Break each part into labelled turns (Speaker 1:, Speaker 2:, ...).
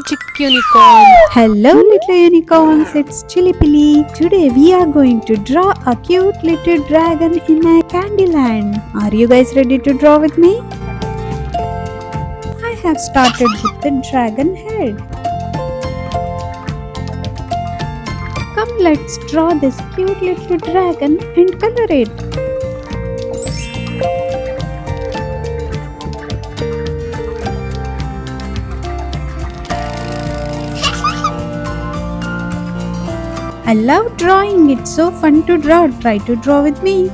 Speaker 1: chick unicorn.
Speaker 2: Hello little unicorns, it's Chilipili. Today we are going to draw a cute little dragon in a candyland. Are you guys ready to draw with me? I have started with the dragon head. Come, let's draw this cute little dragon and color it. I love drawing, it's so fun to draw. Try to draw with me.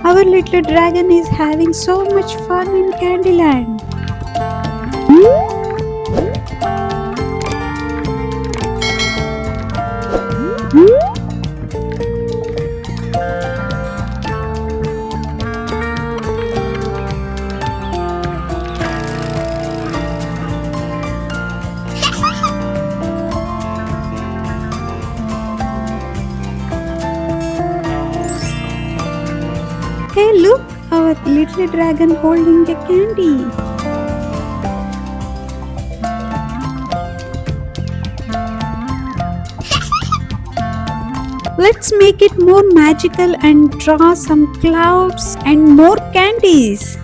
Speaker 2: Our little dragon is having so much fun in Candyland. Hey, look! Our little dragon holding a candy. Let's make it more magical and draw some clouds and more candies.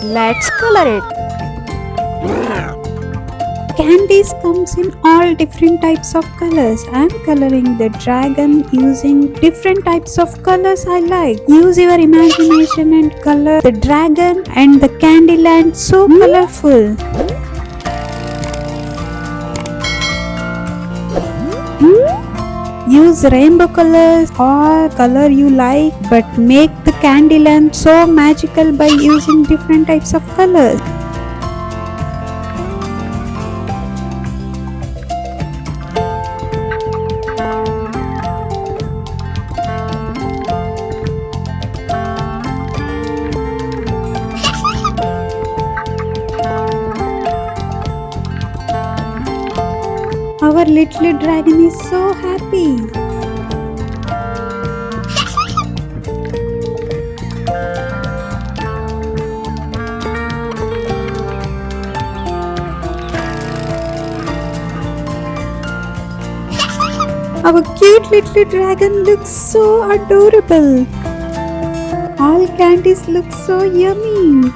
Speaker 1: Let's color it.
Speaker 2: Candies comes in all different types of colors. I am coloring the dragon using different types of colors I like. Use your imagination and color the dragon and the Candyland so colorful. Use rainbow colors or color you like, but make the Candyland so magical by using different types of colors. Our little dragon is so happy. Our cute little dragon looks so adorable. All candies look so yummy.